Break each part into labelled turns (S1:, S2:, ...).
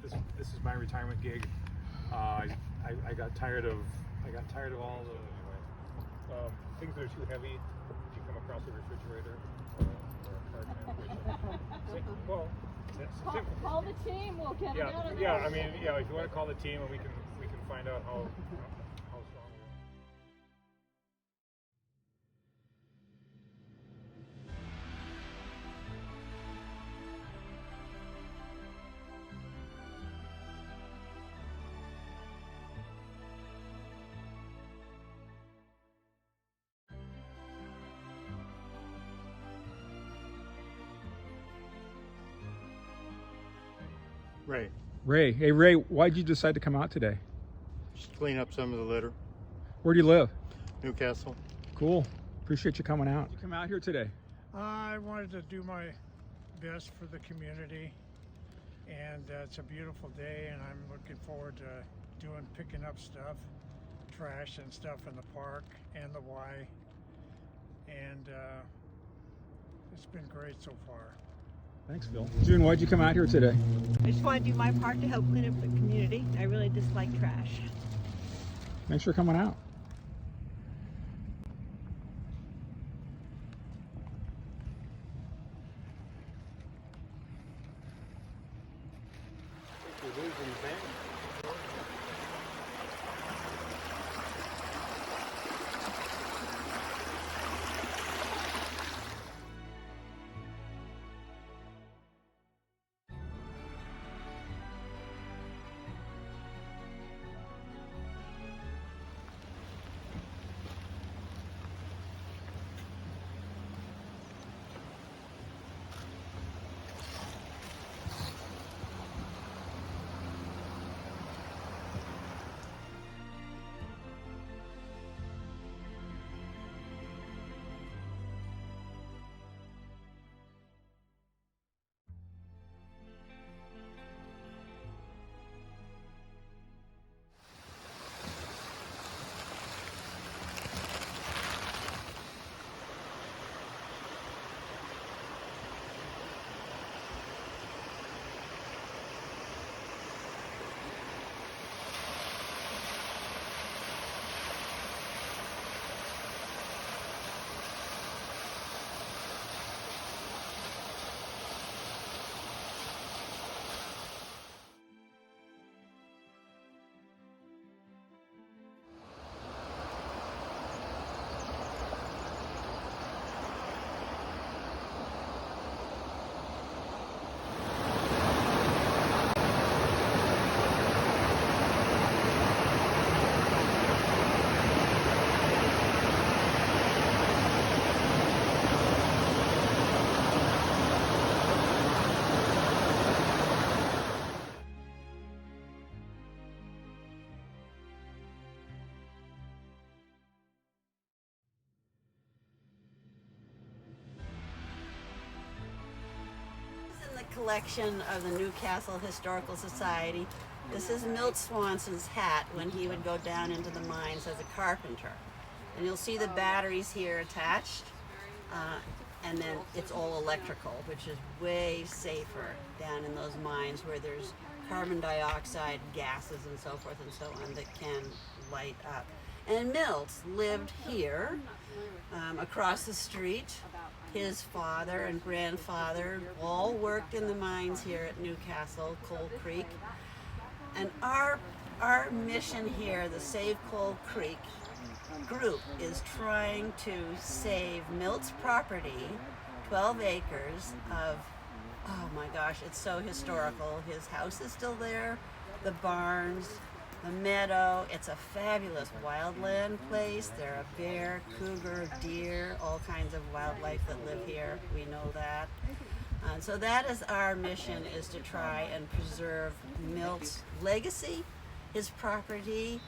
S1: this is my retirement gig. I got tired of all the things that are too heavy. If you come across a refrigerator or a car well,
S2: call the team. We'll get it out of there.
S1: Yeah. I mean, yeah. If you want to call the team, and we can find out how strong we are.
S3: Ray,
S4: Ray. Hey, Ray, why'd you decide to come out today?
S3: just clean up some of the litter.
S4: Where do you live?
S3: Newcastle.
S4: Cool. Appreciate you coming out. You come out here today.
S5: I wanted to do my best for the community, and it's a beautiful day, and I'm looking forward to picking up stuff, trash and stuff in the park and the Y, and it's been great so far.
S4: Thanks, Phil. June, why'd you come out here today?
S6: I just want to do my part to help clean up the community. I really dislike trash.
S4: Thanks for coming out.
S1: We're losing the band.
S6: Collection of the Newcastle Historical Society. This is Milt Swanson's hat when he would go down into the mines as a carpenter. And you'll see the batteries here attached, and then it's all electrical, which is way safer down in those mines where there's carbon dioxide gases and so forth and so on that can light up. And Milt lived here, across the street. His father and grandfather all worked in the mines here at Newcastle, Coal Creek. And our mission here, the Save Coal Creek group, is trying to save Milt's property, 12 acres of, oh my gosh, it's so historical. His house is still there, the barns, the meadow. It's a fabulous wildland place. There are bear, cougar, deer, all kinds of wildlife that live here. We know that. So that is our mission, is to try and preserve Milt's legacy, his property.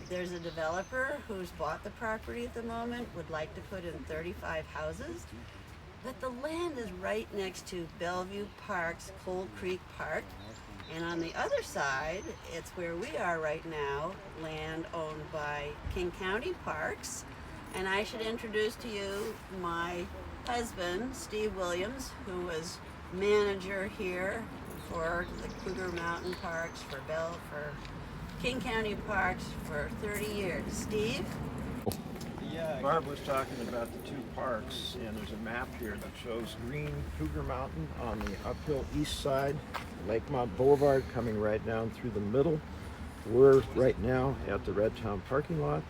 S6: There's a developer who's bought the property at the moment, would like to put in 35 houses. But the land is right next to Bellevue Park's Coal Creek Park. And on the other side, it's where we are right now, land owned by King County Parks. And I should introduce to you my husband, Steve Williams, who was manager here for the Cougar Mountain Parks, for King County Parks for 30 years. Steve?
S7: Yeah, Barb was talking about the two parks, and there's a map here that shows green Cougar Mountain on the uphill east side, Lakemont Boulevard coming right down through the middle. We're right now at the Red Town parking lot.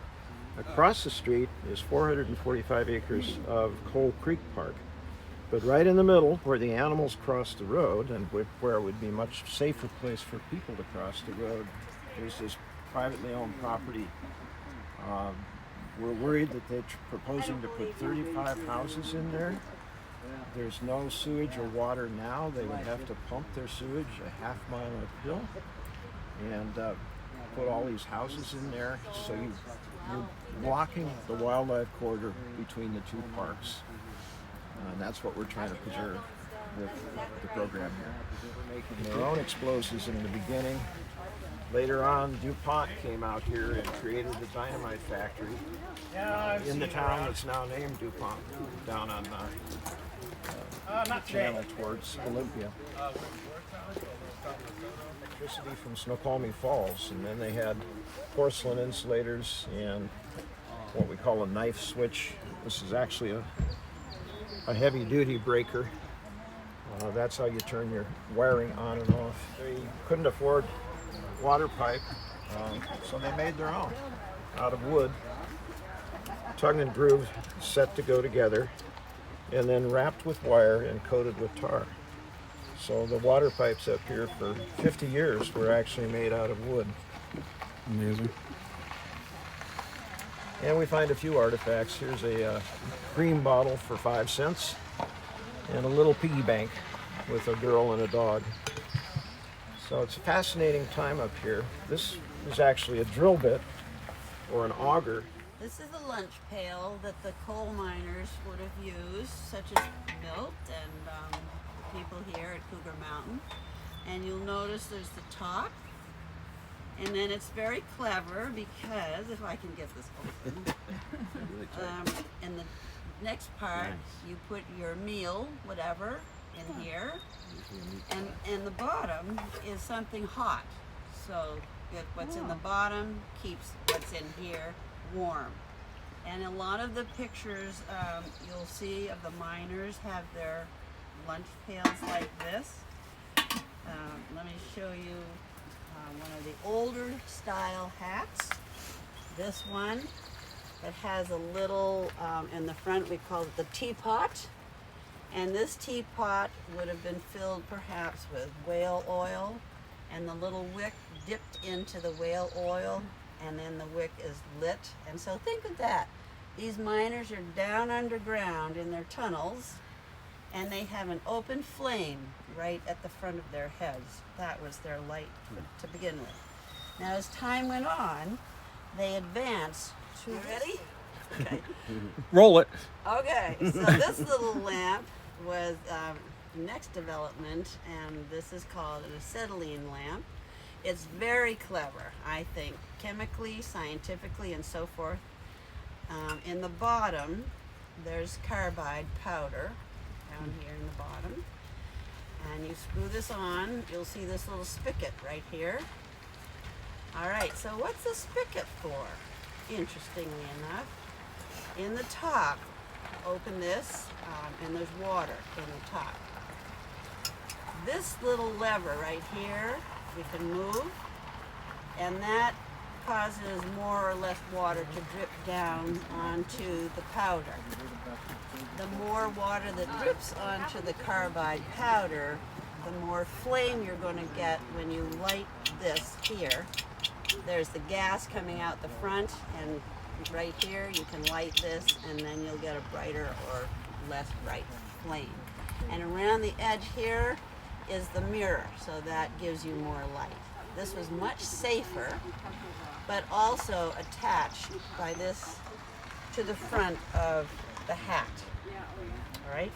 S7: Across the street is 445 acres of Coal Creek Park. But right in the middle, where the animals cross the road and where it would be a much safer place for people to cross the road, there's this privately owned property. We're worried that they're proposing to put 35 houses in there. There's no sewage or water now. They would have to pump their sewage a half mile uphill and put all these houses in there. So you're blocking the wildlife corridor between the two parks. And that's what we're trying to preserve with the program here. We're making their own explosives in the beginning. Later on, DuPont came out here and created a dynamite factory in the town that's now named DuPont, down on the channel towards Olympia. Electricity from Snoqualmie Falls, and then they had porcelain insulators and what we call a knife switch. This is actually a heavy-duty breaker. That's how you turn your wiring on and off. They couldn't afford water pipe, so they made their own out of wood, tongue and groove, set to go together, and then wrapped with wire and coated with tar. So the water pipes up here for 50 years were actually made out of wood.
S4: Amazing.
S7: And we find a few artifacts. Here's a cream bottle for 5 cents and a little piggy bank with a girl and a dog. So it's a fascinating time up here. This is actually a drill bit or an auger.
S6: This is a lunch pail that the coal miners would have used, such as Milt and people here at Cougar Mountain. And you'll notice there's the top. And then it's very clever because, if I can get this open, in the next part, you put your meal, whatever, in here. And the bottom is something hot. So what's in the bottom keeps what's in here warm. And a lot of the pictures you'll see of the miners have their lunch pails like this. Let me show you one of the older style hats. This one that has a little, in the front we call it the teapot. And this teapot would have been filled perhaps with whale oil, and the little wick dipped into the whale oil, and then the wick is lit. And so think of that. These miners are down underground in their tunnels, and they have an open flame right at the front of their heads. That was their light to begin with. Now as time went on, they advanced to, ready? Okay.
S4: Roll it.
S6: Okay, so this little lamp was next development, and this is called an acetylene lamp. It's very clever, I think, chemically, scientifically, and so forth. In the bottom, there's carbide powder down here in the bottom. And you screw this on, you'll see this little spigot right here. All right, so what's the spigot for? Interestingly enough, in the top, open this, and there's water in the top. This little lever right here, we can move, and that causes more or less water to drip down onto the powder. The more water that drips onto the carbide powder, the more flame you're going to get when you light this here. There's the gas coming out the front, and right here you can light this, and then you'll get a brighter or less bright flame. And around the edge here is the mirror, so that gives you more light. This was much safer, but also attached by this to the front of the hat. All right?